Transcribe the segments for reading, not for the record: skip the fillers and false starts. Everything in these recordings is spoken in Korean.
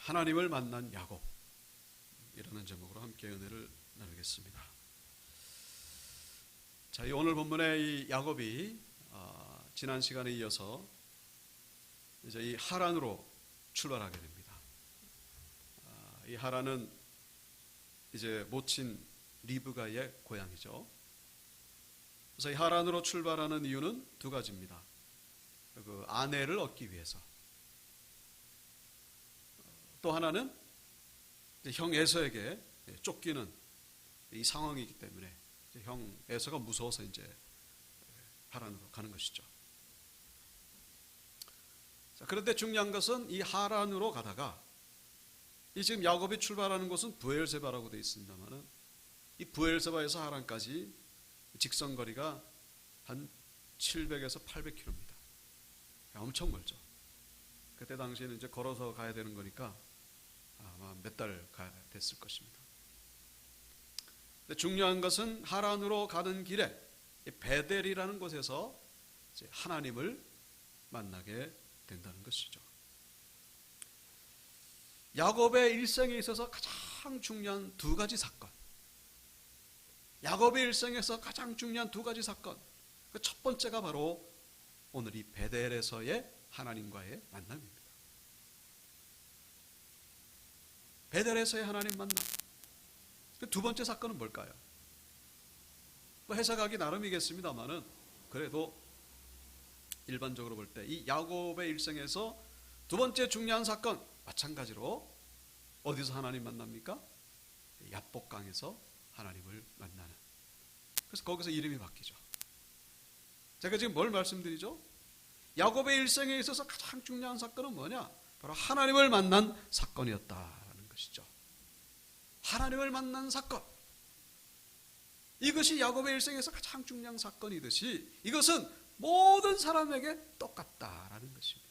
하나님을 만난 야곱, 이라는 제목으로 함께 은혜를 나누겠습니다. 자, 이 오늘 본문의 이 야곱이 지난 시간에 이어서 이제 이 하란으로 출발하게 됩니다. 이 하란은 이제 모친 리브가의 고향이죠. 그래서 이 하란으로 출발하는 이유는 두 가지입니다. 그 아내를 얻기 위해서, 또 하나는 형 에서에게 쫓기는 이 상황이기 때문에 형 에서가 무서워서 이제 하란으로 가는 것이죠. 자, 그런데 중요한 것은 이 하란으로 가다가 이 지금 야곱이 출발하는 곳은 브엘세바라고 되어 있습니다만은 이 브엘세바에서 하란까지 직선거리가 한 700에서 800km입니다. 엄청 멀죠. 그때 당시에는 이제 걸어서 가야 되는 거니까 아마 몇 달 가야 됐을 것입니다. 근데 중요한 것은 하란으로 가는 길에 베델이라는 곳에서 이제 하나님을 만나게 된다는 것이죠. 야곱의 일생에 있어서 가장 중요한 두 가지 사건, 야곱의 일생에서 가장 중요한 두 가지 사건, 그 첫 번째가 바로 오늘 이 베델에서의 하나님과의 만남입니다. 베델에서의 하나님 만남. 그 두 번째 사건은 뭘까요? 뭐 해석하기 나름이겠습니다만은 그래도 일반적으로 볼 때 이 야곱의 일생에서 두 번째 중요한 사건, 마찬가지로 어디서 하나님 만납니까? 야복강에서 하나님을 만나는. 그래서 거기서 이름이 바뀌죠. 제가 지금 뭘 말씀드리죠? 야곱의 일생에 있어서 가장 중요한 사건은 뭐냐? 바로 하나님을 만난 사건이었다라는 것이죠. 하나님을 만난 사건. 이것이 야곱의 일생에서 가장 중요한 사건이듯이 이것은 모든 사람에게 똑같다라는 것입니다.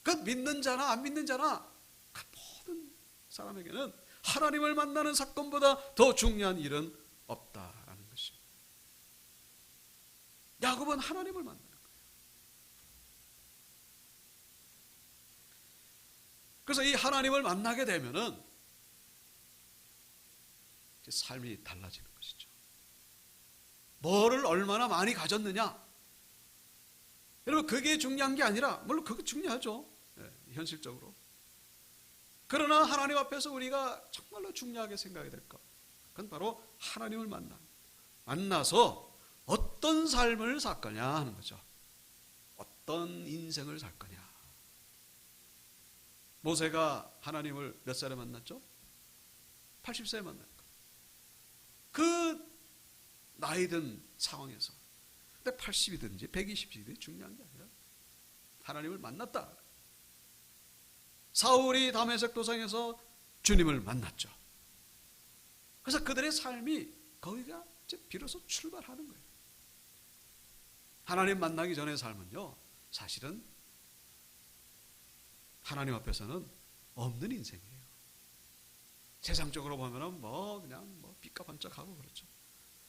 그 믿는 자나 안 믿는 자나 그 모든 사람에게는 하나님을 만나는 사건보다 더 중요한 일은 없다라는 것입니다. 야곱은 하나님을 만나는 거예요. 그래서 이 하나님을 만나게 되면은 삶이 달라지는 것이죠. 뭐를 얼마나 많이 가졌느냐, 여러분 그게 중요한 게 아니라, 물론 그거 중요하죠, 현실적으로. 그러나 하나님 앞에서 우리가 정말로 중요하게 생각해야 될 것, 그건 바로 하나님을 만나서 어떤 삶을 살 거냐 하는 거죠. 어떤 인생을 살 거냐. 모세가 하나님을 몇 살에 만났죠? 80세에 만났고, 그 나이 든 상황에서, 근데 80이든지 120이든지 중요한 게 아니라 하나님을 만났다. 사울이 다메섹 도상에서 주님을 만났죠. 그래서 그들의 삶이 거기가 이제 비로소 출발하는 거예요. 하나님 만나기 전의 삶은요, 사실은 하나님 앞에서는 없는 인생이에요. 세상적으로 보면은 그냥 삐까번쩍하고 그렇죠.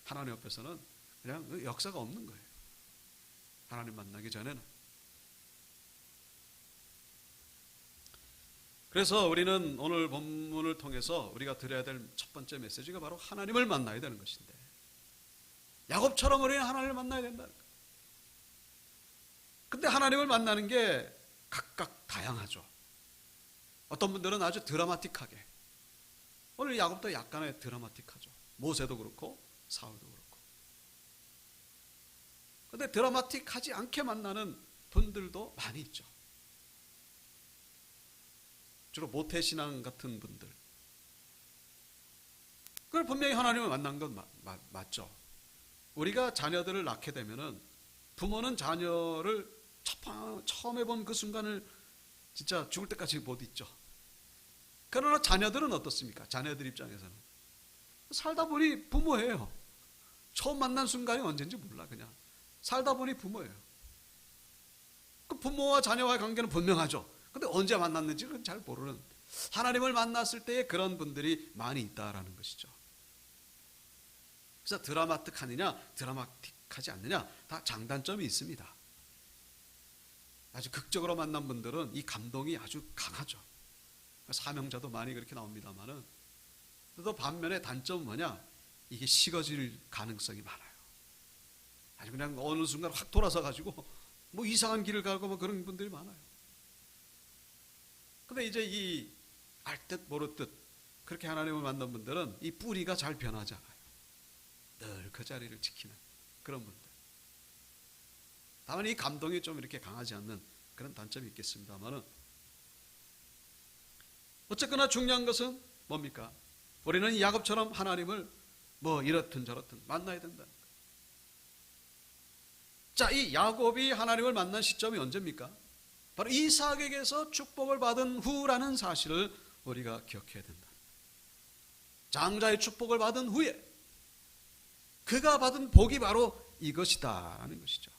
하나님 앞에서는 그냥 역사가 없는 거예요. 하나님 만나기 전에는. 그래서 우리는 오늘 본문을 통해서 우리가 드려야 될 첫 번째 메시지가 바로 하나님을 만나야 되는 것인데, 야곱처럼 우리는 하나님을 만나야 된다는 거예요. 근데 하나님을 만나는 게 각각 다양하죠. 어떤 분들은 아주 드라마틱하게, 오늘 야곱도 약간의 드라마틱하죠. 모세도 그렇고 사울도 그렇고. 그런데 드라마틱하지 않게 만나는 분들도 많이 있죠. 주로 모태신앙 같은 분들. 그걸 분명히 하나님을 만난 건 맞죠. 우리가 자녀들을 낳게 되면은 부모는 자녀를 처음 해본 그 순간을 진짜 죽을 때까지 못 잊죠. 그러나 자녀들은 어떻습니까? 자녀들 입장에서는 살다 보니 부모예요. 처음 만난 순간이 언제인지 몰라. 그냥 살다 보니 부모예요. 그 부모와 자녀와의 관계는 분명하죠. 근데 언제 만났는지 그건 잘 모르는, 하나님을 만났을 때의 그런 분들이 많이 있다라는 것이죠. 그래서 드라마틱하느냐 드라마틱하지 않느냐 다 장단점이 있습니다. 아주 극적으로 만난 분들은 이 감동이 아주 강하죠. 사명자도 많이 그렇게 나옵니다만은, 또 반면에 단점은 뭐냐? 이게 식어질 가능성이 많아요. 아주 그냥 어느 순간 확 돌아서 가지고 뭐 이상한 길을 가고 뭐 그런 분들이 많아요. 근데 이제 이 알 듯 모를 듯 그렇게 하나님을 만난 분들은 이 뿌리가 잘 변하지 않아요. 늘 그 자리를 지키는 그런 분들. 다만 이 감동이 좀 이렇게 강하지 않는 그런 단점이 있겠습니다만은, 어쨌거나 중요한 것은 뭡니까? 우리는 야곱처럼 하나님을 뭐 이렇든 저렇든 만나야 된다는 거예요. 자, 이 야곱이 하나님을 만난 시점이 언제입니까? 바로 이삭에게서 축복을 받은 후라는 사실을 우리가 기억해야 된다. 장자의 축복을 받은 후에 그가 받은 복이 바로 이것이다라는 것이죠.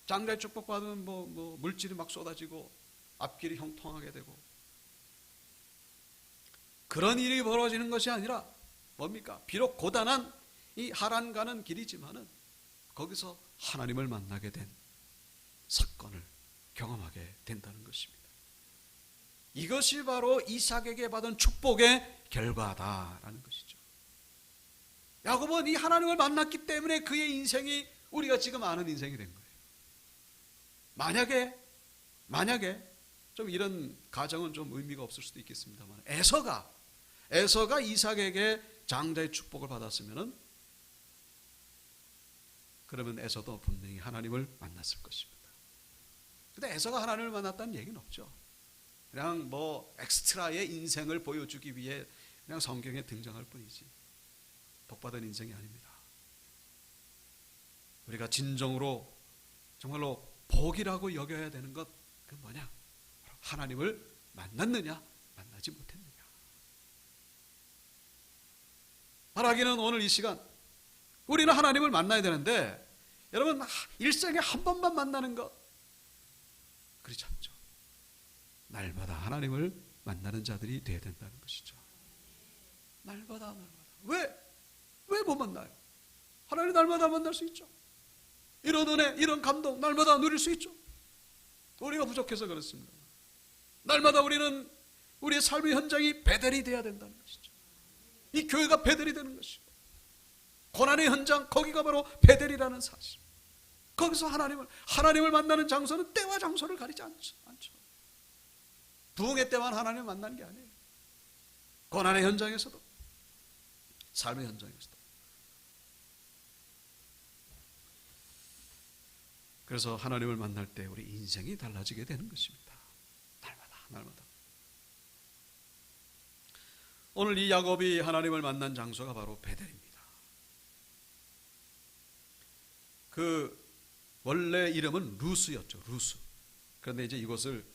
장자의 축복 받으면 뭐 물질이 막 쏟아지고 앞길이 형통하게 되고 그런 일이 벌어지는 것이 아니라 뭡니까? 비록 고단한 이 하란 가는 길이지만은 거기서 하나님을 만나게 된 사건을 경험하게 된다는 것입니다. 이것이 바로 이삭에게 받은 축복의 결과다라는 것이죠. 야곱은 이 하나님을 만났기 때문에 그의 인생이 우리가 지금 아는 인생이 된 거예요. 만약에 좀 이런 가정은 좀 의미가 없을 수도 있겠습니다만, 에서가 이삭에게 장자의 축복을 받았으면은, 그러면 에서도 분명히 하나님을 만났을 것입니다. 근데 에서가 하나님을 만났다는 얘기는 없죠. 그냥 뭐 엑스트라의 인생을 보여주기 위해 그냥 성경에 등장할 뿐이지 복받은 인생이 아닙니다. 우리가 진정으로 정말로 복이라고 여겨야 되는 것, 그건 뭐냐? 하나님을 만났느냐 만나지 못했느냐. 말하기는 오늘 이 시간 우리는 하나님을 만나야 되는데, 여러분 일생에 한 번만 만나는 것 그리 참죠. 날마다 하나님을 만나는 자들이 되어야 된다는 것이죠. 날마다. 왜 못 만나요? 하나님 날마다 만날 수 있죠. 이런 은혜, 이런 감동 날마다 누릴 수 있죠. 우리가 부족해서 그렇습니다. 날마다 우리는 우리의 삶의 현장이 베델이 되어야 된다는 것이죠. 이 교회가 베델이 되는 것이고, 고난의 현장, 거기가 바로 베델이라는 사실. 거기서 하나님을 만나는 장소는 때와 장소를 가리지 않죠. 부흥의 때만 하나님을 만나는 게 아니에요. 고난의 현장에서도, 삶의 현장에서도. 그래서 하나님을 만날 때 우리 인생이 달라지게 되는 것입니다. 날마다. 오늘 이 야곱이 하나님을 만난 장소가 바로 베델입니다. 그 원래 이름은 루스였죠. 루스. 그런데 이제 이곳을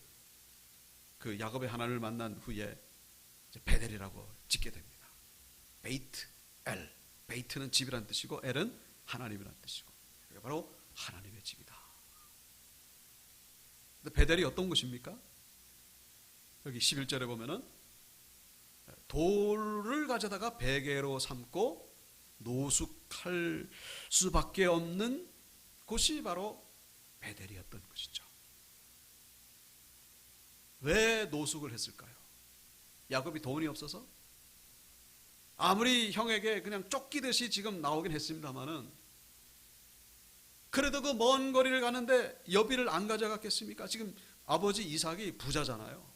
그 야곱의 하나님을 만난 후에 베델이라고 짓게 됩니다. 베이트 엘. 베이트는 집이란 뜻이고 엘은 하나님이란 뜻이고, 이게 바로 하나님의 집이다. 근데 베델이 어떤 곳입니까? 여기 11절에 보면은 돌을 가져다가 베개로 삼고 노숙할 수밖에 없는 곳이 바로 베델이었던 것이죠. 왜 노숙을 했을까요? 야곱이 돈이 없어서? 아무리 형에게 그냥 쫓기듯이 지금 나오긴 했습니다만은, 그래도 그 먼 거리를 가는데 여비를 안 가져갔겠습니까? 지금 아버지 이삭이 부자잖아요.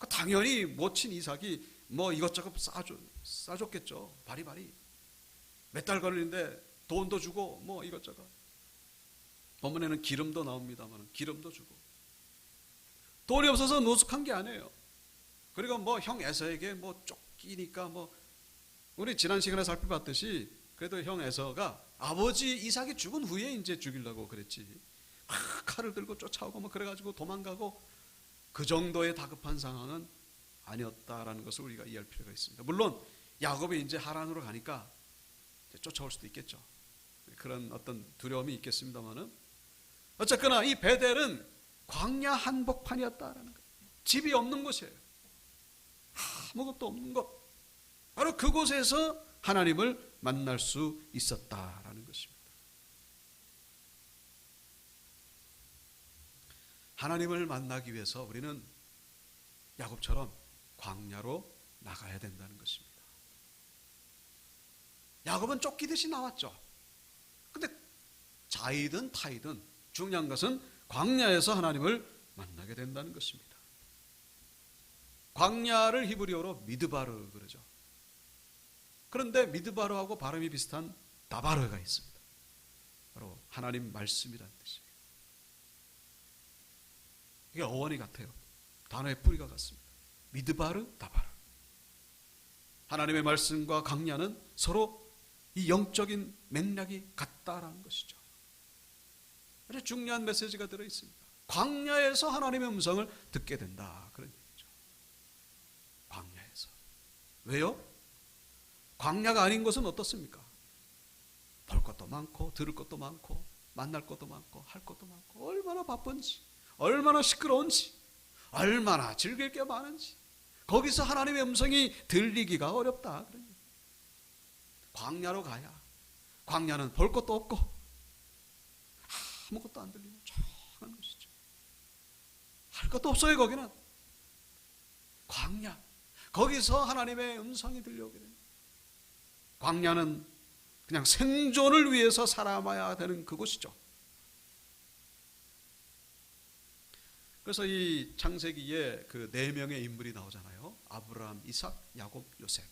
당연히 모친 이삭이 뭐 이것저것 싸줬겠죠. 바리바리. 몇 달 걸리는데 돈도 주고 뭐 이것저것. 본문에는 기름도 나옵니다만 기름도 주고. 돈이 없어서 노숙한 게 아니에요. 그리고 뭐 형 에서에게 뭐 쫓기니까 뭐, 우리 지난 시간에 살펴봤듯이 그래도 형 에서가 아버지 이삭이 죽은 후에 이제 죽이려고 그랬지. 칼을 들고 쫓아오고 뭐 그래가지고 도망가고 그 정도의 다급한 상황은 아니었다라는 것을 우리가 이해할 필요가 있습니다. 물론 야곱이 이제 하란으로 가니까 쫓아올 수도 있겠죠. 그런 어떤 두려움이 있겠습니다만은, 어쨌거나 이 베델은 광야 한복판이었다라는 거예요. 집이 없는 곳이에요. 아무것도 없는 곳. 바로 그곳에서 하나님을 만날 수 있었다라는 것입니다. 하나님을 만나기 위해서 우리는 야곱처럼 광야로 나가야 된다는 것입니다. 야곱은 쫓기듯이 나왔죠. 근데 자이든 타이든 중요한 것은 광야에서 하나님을 만나게 된다는 것입니다. 광야를 히브리어로 미드바르 그러죠. 그런데 미드바르하고 발음이 비슷한 다바르가 있습니다. 바로 하나님 말씀이라는 뜻이에요. 이게 어원이 같아요. 단어의 뿌리가 같습니다. 미드바르, 다바르. 하나님의 말씀과 광야는 서로 이 영적인 맥락이 같다라는 것이죠. 아주 중요한 메시지가 들어있습니다. 광야에서 하나님의 음성을 듣게 된다, 그런 얘기죠. 광야에서. 왜요? 광야가 아닌 것은 어떻습니까? 볼 것도 많고 들을 것도 많고 만날 것도 많고 할 것도 많고 얼마나 바쁜지, 얼마나 시끄러운지, 얼마나 즐길 게 많은지, 거기서 하나님의 음성이 들리기가 어렵다, 그런 얘기죠. 광야로 가야, 광야는 볼 것도 없고 아무것도 안 들리는 조용한 것이죠. 할 것도 없어요. 거기는 광야, 거기서 하나님의 음성이 들려오게 됩니다. 광야는 그냥 생존을 위해서 살아가야 되는 그곳이죠. 그래서 이 창세기에 그 4명의 인물이 나오잖아요. 아브라함, 이삭, 야곱, 요셉.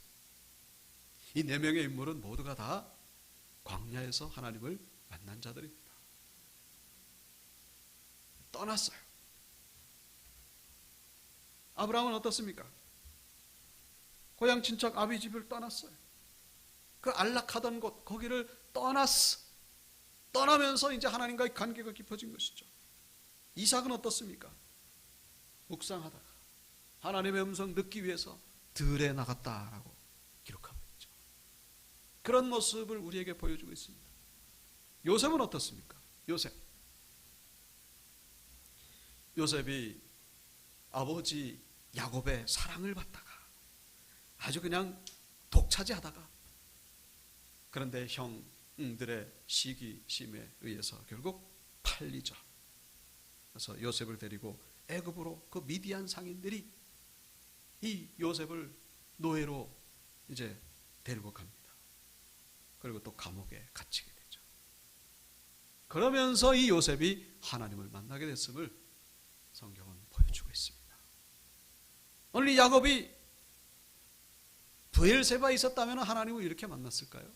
이 4명의 인물은 모두가 다 광야에서 하나님을 만난 자들입니다. 떠났어요. 아브라함은 어떻습니까? 고향 친척 아비 집을 떠났어요. 그 안락하던 곳, 거기를 떠났어. 떠나면서 이제 하나님과의 관계가 깊어진 것이죠. 이삭은 어떻습니까? 묵상하다가 하나님의 음성 듣기 위해서 들에 나갔다라고 기록하고 있죠. 그런 모습을 우리에게 보여주고 있습니다. 요셉은 어떻습니까? 요셉이 아버지 야곱의 사랑을 받다가 아주 그냥 독차지하다가, 그런데 형들의 시기심에 의해서 결국 팔리죠. 그래서 요셉을 데리고 애굽으로 그 미디안 상인들이 이 요셉을 노예로 이제 데리고 갑니다. 그리고 또 감옥에 갇히게 되죠. 그러면서 이 요셉이 하나님을 만나게 됐음을 성경은 보여주고 있습니다. 오늘 이 야곱이 브엘세바에 있었다면 하나님을 이렇게 만났을까요?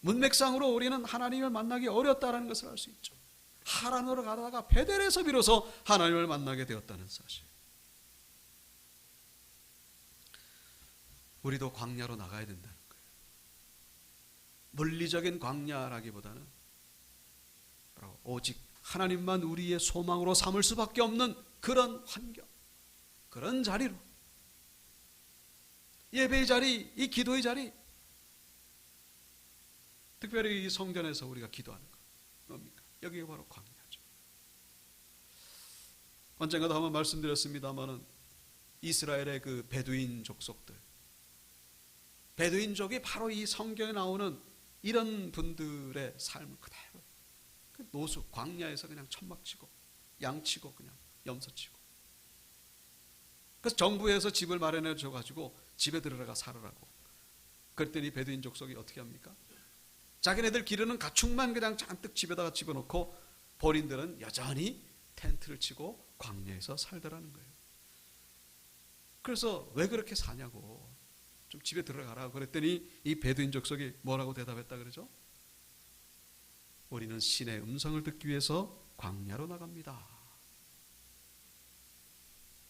문맥상으로 우리는 하나님을 만나기 어렵다는 것을 알 수 있죠. 하란으로 가다가 베델에서 비로소 하나님을 만나게 되었다는 사실. 우리도 광야로 나가야 된다는 거예요. 물리적인 광야라기보다는 바로 오직 하나님만 우리의 소망으로 삼을 수밖에 없는 그런 환경, 그런 자리로, 예배의 자리, 이 기도의 자리, 특별히 이 성전에서 우리가 기도하는 것 뭡니까? 여기가 바로 광야죠. 언젠가도 한번 말씀드렸습니다마는 이스라엘의 그 베두인 족속들, 베두인족이 바로 이 성경에 나오는 이런 분들의 삶을 그대로 노숙, 광야에서 그냥 천막치고 양치고 그냥 염소치고, 그래서 정부에서 집을 마련해 줘가지고 집에 들어가 살으라고. 그랬더니 베두인 족속이 어떻게 합니까? 자기네들 기르는 가축만 그냥 잔뜩 집에다가 집어넣고 본인들은 여전히 텐트를 치고 광야에서 살더라는 거예요. 그래서 왜 그렇게 사냐고, 좀 집에 들어가라 그랬더니 이 베두인 족속이 뭐라고 대답했다 그러죠? 우리는 신의 음성을 듣기 위해서 광야로 나갑니다.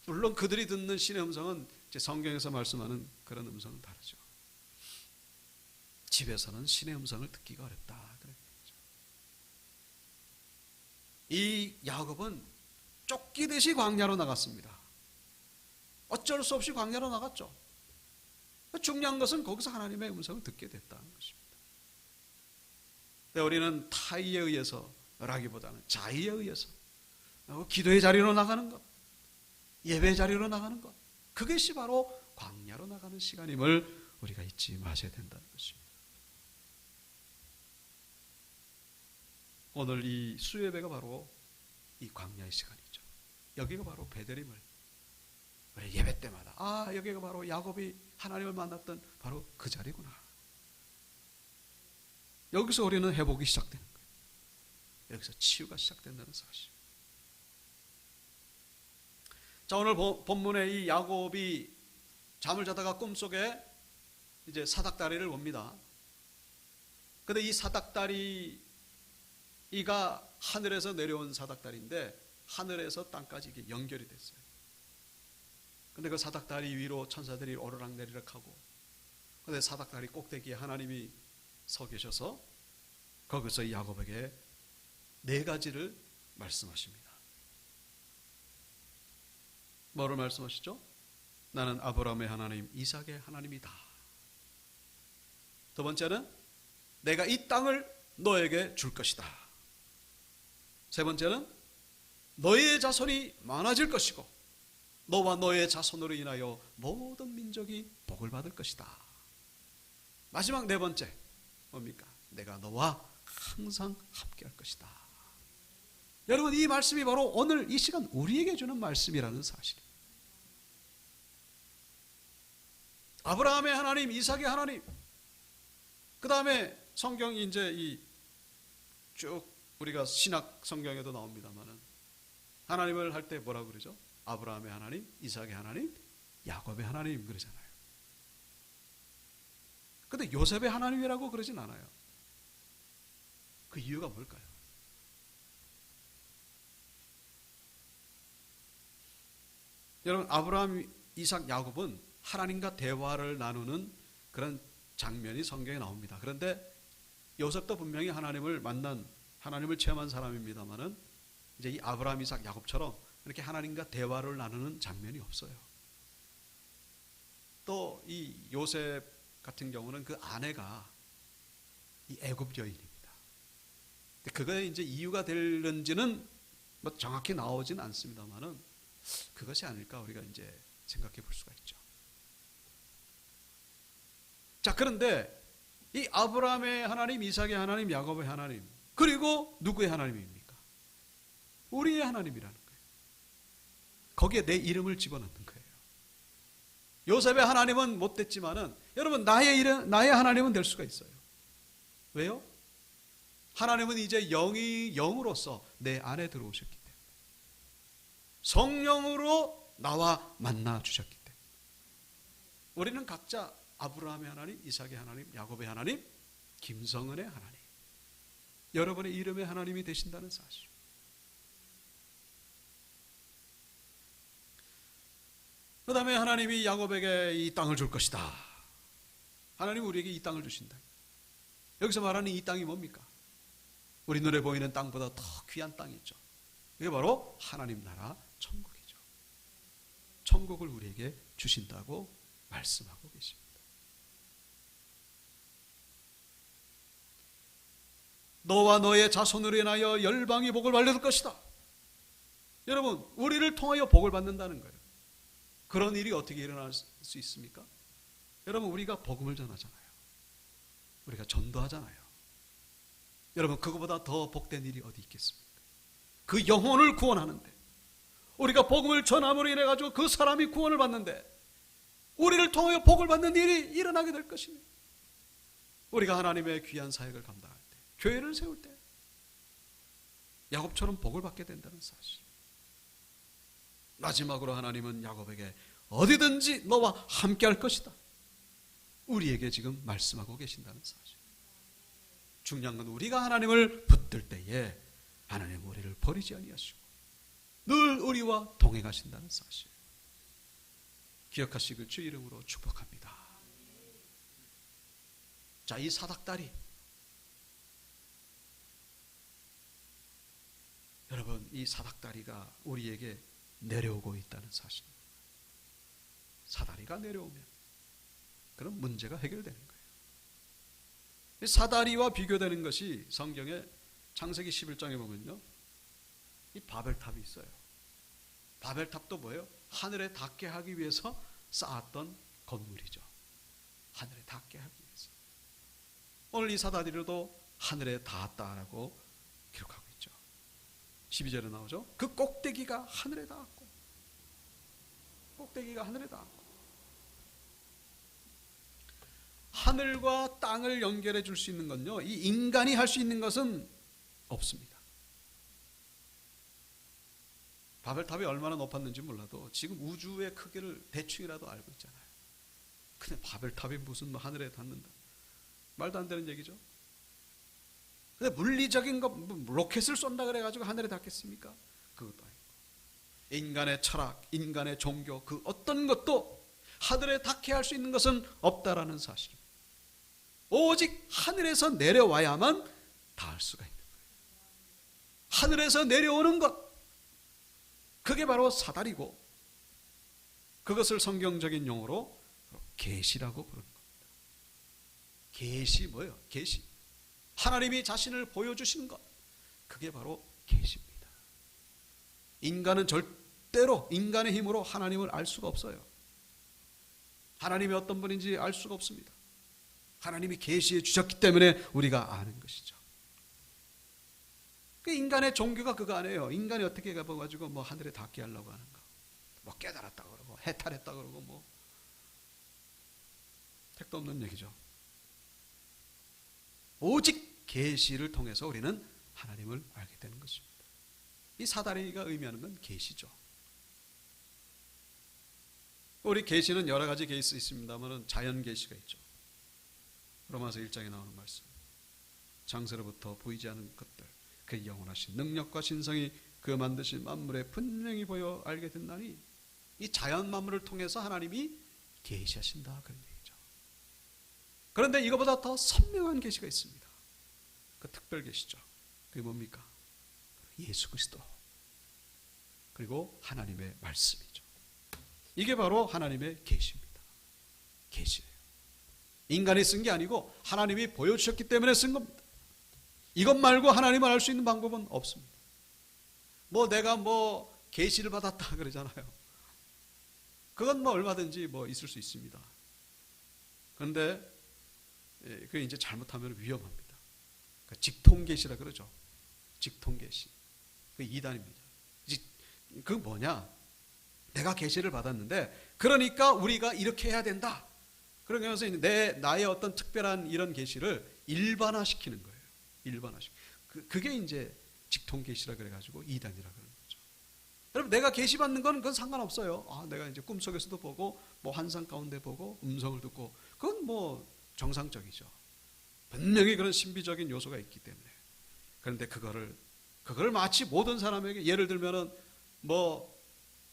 물론 그들이 듣는 신의 음성은 이제 성경에서 말씀하는 그런 음성은 다르죠. 집에서는 신의 음성을 듣기가 어렵다. 이 야곱은 쫓기듯이 광야로 나갔습니다. 어쩔 수 없이 광야로 나갔죠. 중요한 것은 거기서 하나님의 음성을 듣게 됐다는 것입니다. 우리는 타의에 의해서라기보다는 자의에 의해서 기도의 자리로 나가는 것, 예배의 자리로 나가는 것, 그것이 바로 광야로 나가는 시간임을 우리가 잊지 마셔야 된다는 것입니다. 오늘 이 수예배가 바로 이 광야의 시간이죠. 여기가 바로 베들임을 우리 예배 때마다 여기가 바로 야곱이 하나님을 만났던 바로 그 자리구나. 여기서 우리는 회복이 시작되는 거예요. 여기서 치유가 시작된다는 사실. 자, 오늘 본문에 이 야곱이 잠을 자다가 꿈속에 이제 사닥다리를 봅니다. 근데 이 사닥다리가 하늘에서 내려온 사닥다리인데 하늘에서 땅까지 이게 연결이 됐어요. 근데 그 사닥다리 위로 천사들이 오르락내리락 하고, 근데 사닥다리 꼭대기에 하나님이 서 계셔서 거기서 야곱에게 4가지를 말씀하십니다. 뭐를 말씀하시죠? 나는 아브라함의 하나님, 이삭의 하나님이다. 두 번째는 내가 이 땅을 너에게 줄 것이다. 세 번째는 너의 자손이 많아질 것이고 너와 너의 자손으로 인하여 모든 민족이 복을 받을 것이다. 마지막 4번째 뭡니까? 내가 너와 항상 함께할 것이다. 여러분, 이 말씀이 바로 오늘 이 시간 우리에게 주는 말씀이라는 사실입니다. 아브라함의 하나님, 이삭의 하나님, 그 다음에 성경이 이제 쭉 우리가 신학 성경에도 나옵니다만은 하나님을 할 때 뭐라고 그러죠? 아브라함의 하나님, 이삭의 하나님, 야곱의 하나님 그러잖아요. 근데 요셉의 하나님이라고 그러진 않아요. 그 이유가 뭘까요? 여러분, 아브라함, 이삭, 야곱은 하나님과 대화를 나누는 그런 장면이 성경에 나옵니다. 그런데 요셉도 분명히 하나님을 만난, 하나님을 체험한 사람입니다만은 이제 이 아브라함, 이삭, 야곱처럼 이렇게 하나님과 대화를 나누는 장면이 없어요. 또 이 요셉 같은 경우는 그 아내가 이 애굽 여인입니다. 그거에 이제 이유가 되는지는 뭐 정확히 나오진 않습니다만은 그것이 아닐까 우리가 이제 생각해 볼 수가 있죠. 자, 그런데 이 아브라함의 하나님, 이삭의 하나님, 야곱의 하나님, 그리고 누구의 하나님입니까? 우리의 하나님이라는 거예요. 거기에 내 이름을 집어넣는 거예요. 요셉의 하나님은 못 됐지만은 여러분, 나의 하나님은 될 수가 있어요. 왜요? 하나님은 이제 영으로서 내 안에 들어오셨기 때문에, 성령으로 나와 만나 주셨기 때문에 우리는 각자 아브라함의 하나님, 이삭의 하나님, 야곱의 하나님, 김성은의 하나님, 여러분의 이름의 하나님이 되신다는 사실. 그 다음에 하나님이 야곱에게 이 땅을 줄 것이다. 하나님이 우리에게 이 땅을 주신다. 여기서 말하는 이 땅이 뭡니까? 우리 눈에 보이는 땅보다 더 귀한 땅이 있죠. 이게 바로 하나님 나라 천국이죠. 천국을 우리에게 주신다고 말씀하고 계십니다. 너와 너의 자손으로 인하여 열방이 복을 받을 것이다. 여러분, 우리를 통하여 복을 받는다는 거예요. 그런 일이 어떻게 일어날 수 있습니까? 여러분, 우리가 복음을 전하잖아요. 우리가 전도하잖아요. 여러분, 그거보다 더 복된 일이 어디 있겠습니까? 그 영혼을 구원하는데, 우리가 복음을 전함으로 인해 가지고 그 사람이 구원을 받는데 우리를 통하여 복을 받는 일이 일어나게 될 것입니다. 우리가 하나님의 귀한 사역을 감당할 때, 교회를 세울 때 야곱처럼 복을 받게 된다는 사실. 마지막으로 하나님은 야곱에게 어디든지 너와 함께 할 것이다. 우리에게 지금 말씀하고 계신다는 사실. 중요한 건 우리가 하나님을 붙들 때에 하나님은 우리를 버리지 아니하시고 늘 우리와 동행하신다는 사실. 기억하시길 주 이름으로 축복합니다. 자, 이 사닥다리, 여러분, 이 사닥다리가 우리에게 내려오고 있다는 사실. 사다리가 내려오면 그럼 문제가 해결되는 거예요. 사다리와 비교되는 것이 성경에 창세기 11장에 보면요, 이 바벨탑이 있어요. 바벨탑도 뭐예요? 하늘에 닿게 하기 위해서 쌓았던 건물이죠. 하늘에 닿게 하기 위해서. 오늘 이 사다리로도 하늘에 닿았다라고 기록하고 있죠. 12절에 나오죠. 그 꼭대기가 하늘에 닿았고, 꼭대기가 하늘에 닿았고, 하늘과 땅을 연결해 줄 수 있는 건요, 이 인간이 할 수 있는 것은 없습니다. 바벨탑이 얼마나 높았는지 몰라도 지금 우주의 크기를 대충이라도 알고 있잖아요. 근데 바벨탑이 무슨 뭐 하늘에 닿는다, 말도 안 되는 얘기죠. 근데 물리적인 거, 로켓을 쏜다 그래가지고 하늘에 닿겠습니까? 그것도 아니고, 인간의 철학, 인간의 종교, 그 어떤 것도 하늘에 닿게 할 수 있는 것은 없다라는 사실입니다. 오직 하늘에서 내려와야만 닿을 수가 있는 거예요. 하늘에서 내려오는 것, 그게 바로 사다리고, 그것을 성경적인 용어로 계시라고 부르는 겁니다. 계시 뭐예요? 계시. 하나님이 자신을 보여주시는 것, 그게 바로 계시입니다. 인간은 절대로 인간의 힘으로 하나님을 알 수가 없어요. 하나님이 어떤 분인지 알 수가 없습니다. 하나님이 계시해 주셨기 때문에 우리가 아는 것이죠. 그 인간의 종교가 그거 아니에요. 인간이 어떻게 가봐가지고 뭐 하늘에 닿게 하려고 하는가, 뭐 깨달았다 그러고 해탈했다 그러고 뭐 택도 없는 얘기죠. 오직 계시를 통해서 우리는 하나님을 알게 되는 것입니다. 이 사다리가 의미하는 건 계시죠. 우리 계시는 여러 가지 계시 있습니다만 자연 계시가 있죠. 로마서 1장에 나오는 말씀, 장세로부터 보이지 않은 것들, 그 영원하신 능력과 신성이 그 만드신 만물에 분명히 보여 알게 된다니, 이 자연 만물을 통해서 하나님이 계시하신다, 그런 얘기죠. 그런데 이거보다 더 선명한 계시가 있습니다. 그 특별 계시죠. 그게 뭡니까? 예수 그리스도, 그리고 하나님의 말씀이죠. 이게 바로 하나님의 계시입니다. 계시예요. 인간이 쓴 게 아니고 하나님이 보여주셨기 때문에 쓴 겁니다. 이것 말고 하나님을 알 수 있는 방법은 없습니다. 뭐 내가 뭐 계시를 받았다 그러잖아요. 그건 뭐 얼마든지 뭐 있을 수 있습니다. 그런데 그게 이제 잘못하면 위험합니다. 그러니까 직통계시라 그러죠. 직통계시. 그 이단입니다. 그 뭐냐? 내가 계시를 받았는데 그러니까 우리가 이렇게 해야 된다. 그러면서 나의 어떤 특별한 이런 계시를 일반화시키는 거예요. 일반화시키. 그게 이제 직통계시라 그래가지고 이단이라 그러는 거죠. 여러분, 내가 계시 받는 건 그건 상관없어요. 아, 내가 이제 꿈속에서도 보고 뭐 환상 가운데 보고 음성을 듣고, 그건 뭐 정상적이죠. 분명히 그런 신비적인 요소가 있기 때문에. 그런데 그거를 마치 모든 사람에게, 예를 들면은 뭐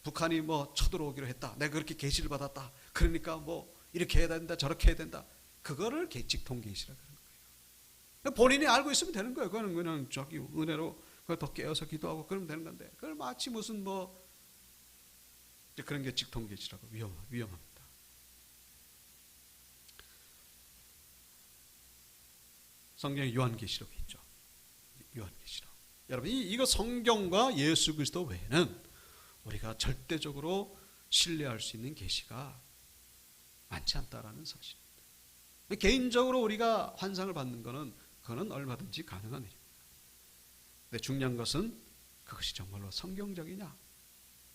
북한이 뭐 쳐들어오기로 했다, 내가 그렇게 계시를 받았다, 그러니까 뭐 이렇게 해야 된다, 저렇게 해야 된다, 그거를 직통계시라 그러는 거예요. 본인이 알고 있으면 되는 거예요. 그거는 그냥 저기 은혜로 그걸 더 깨어서 기도하고 그러면 되는 건데, 그걸 마치 무슨 뭐 그런 게 직통계시라고 위험합니다. 성경에 요한계시록이 있죠. 요한계시록. 여러분, 이거 성경과 예수 그리스도 외에는 우리가 절대적으로 신뢰할 수 있는 계시가 많지 않다라는 사실입니다. 개인적으로 우리가 환상을 받는 것은 그거는 얼마든지 가능한 일입니다. 근데 중요한 것은 그것이 정말로 성경적이냐,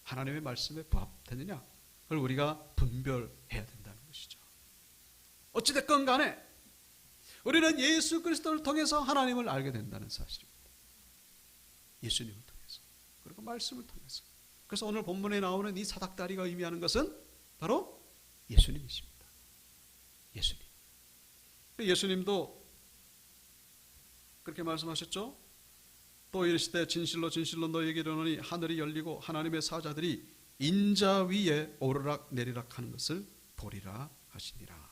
하나님의 말씀에 부합되느냐, 그걸 우리가 분별해야 된다는 것이죠. 어찌됐건 간에 우리는 예수 그리스도를 통해서 하나님을 알게 된다는 사실입니다. 예수님을 통해서, 그리고 말씀을 통해서. 그래서 오늘 본문에 나오는 이 사닥다리가 의미하는 것은 바로 예수님이십니다. 예수님. 예수님도 그렇게 말씀하셨죠. 또 이르시되 진실로 진실로 너희에게 이르노니 하늘이 열리고 하나님의 사자들이 인자 위에 오르락 내리락 하는 것을 보리라 하시니라.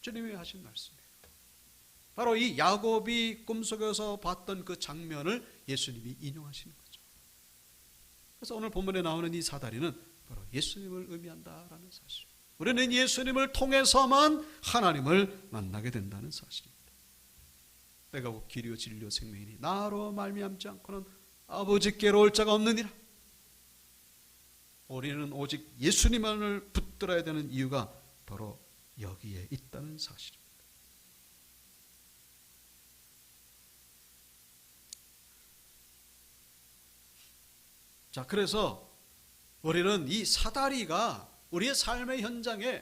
주님이 하신 말씀이에요. 바로 이 야곱이 꿈속에서 봤던 그 장면을 예수님이 인용하시는 거죠. 그래서 오늘 본문에 나오는 이 사다리는 바로 예수님을 의미한다라는 사실. 우리는 예수님을 통해서만 하나님을 만나게 된다는 사실입니다. 내가 곧 길이요 진리요 생명이니 나로 말미암지 않고는 아버지께로 올 자가 없느니라. 우리는 오직 예수님만을 붙들어야 되는 이유가 바로 여기에 있다는 사실입니다. 자, 그래서 우리는 이 사다리가 우리의 삶의 현장에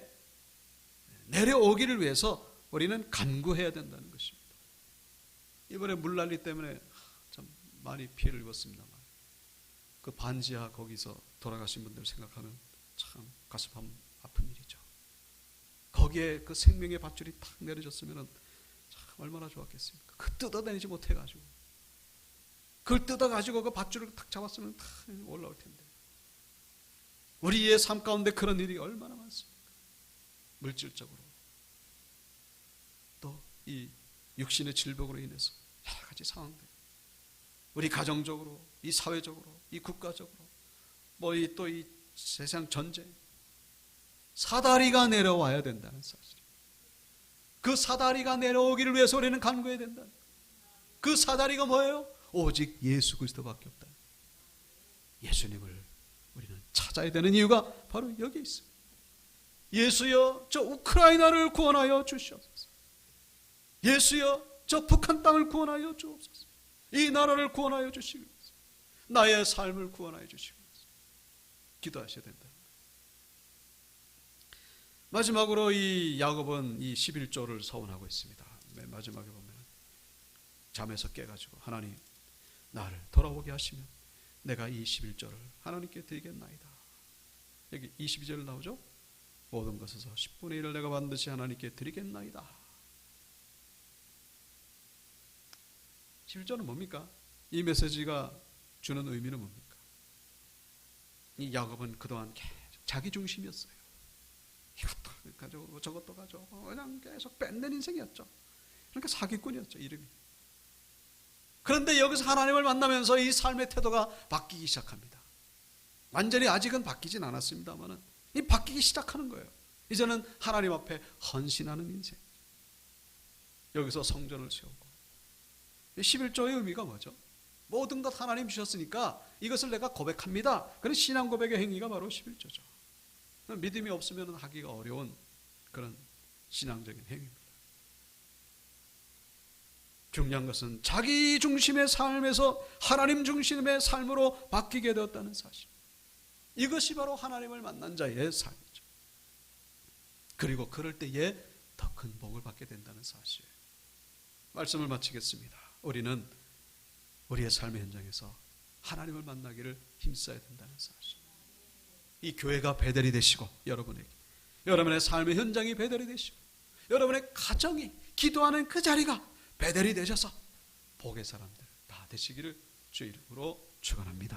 내려오기를 위해서 우리는 간구해야 된다는 것입니다. 이번에 물난리 때문에 참 많이 피해를 입었습니다만 그 반지하 거기서 돌아가신 분들 생각하면 참 가슴 아픈 일이죠. 거기에 그 생명의 밧줄이 탁 내려졌으면 참 얼마나 좋았겠습니까? 그 뜯어내지 못해가지고 그걸 뜯어가지고 그 밧줄을 탁 잡았으면 탁 올라올 텐데 우리의 삶 가운데 그런 일이 얼마나 많습니까? 물질적으로 또 이 육신의 질병으로 인해서 여러 가지 상황들, 우리 가정적으로, 이 사회적으로, 이 국가적으로, 뭐 또 이 세상 전쟁, 사다리가 내려와야 된다는 사실. 그 사다리가 내려오기를 위해서 우리는 간구해야 된다. 그 사다리가 뭐예요? 오직 예수 그리스도밖에 없다. 예수님을 우리는 찾아야 되는 이유가 바로 여기 있습니다. 예수여, 저 우크라이나를 구원하여 주시옵소서. 예수여, 저 북한 땅을 구원하여 주옵소서. 이 나라를 구원하여 주시옵소서. 나의 삶을 구원하여 주시옵소서. 기도하셔야 된다. 마지막으로 이 야곱은 이 11조를 서원하고 있습니다. 맨 마지막에 보면 잠에서 깨가지고 하나님 나를 돌아오게 하시면 내가 이 11조를 하나님께 드리겠나이다. 여기 22절 나오죠? 모든 것에서 10분의 1을 내가 반드시 하나님께 드리겠나이다. 11조는 뭡니까? 이 메시지가 주는 의미는 뭡니까? 이 야곱은 그동안 계속 자기 중심이었어요. 이것도 가져오고 저것도 가져오고 그냥 계속 뺏는 인생이었죠. 그러니까 사기꾼이었죠, 이름이. 그런데 여기서 하나님을 만나면서 이 삶의 태도가 바뀌기 시작합니다. 완전히 아직은 바뀌진 않았습니다만 이 바뀌기 시작하는 거예요. 이제는 하나님 앞에 헌신하는 인생. 여기서 성전을 세우고 11조의 의미가 뭐죠? 모든 것 하나님 주셨으니까 이것을 내가 고백합니다. 그런 신앙 고백의 행위가 바로 11조죠. 믿음이 없으면 하기가 어려운 그런 신앙적인 행위입니다. 중요한 것은 자기 중심의 삶에서 하나님 중심의 삶으로 바뀌게 되었다는 사실. 이것이 바로 하나님을 만난 자의 삶이죠. 그리고 그럴 때에 더 큰 복을 받게 된다는 사실. 말씀을 마치겠습니다. 우리는 우리의 삶의 현장에서 하나님을 만나기를 힘써야 된다는 사실. 이 교회가 베델이 되시고 여러분에게, 여러분의 삶의 현장이 베델이 되시고 여러분의 가정이 기도하는 그 자리가 베델이 되셔서 복의 사람들 다 되시기를 주 이름으로 축원합니다.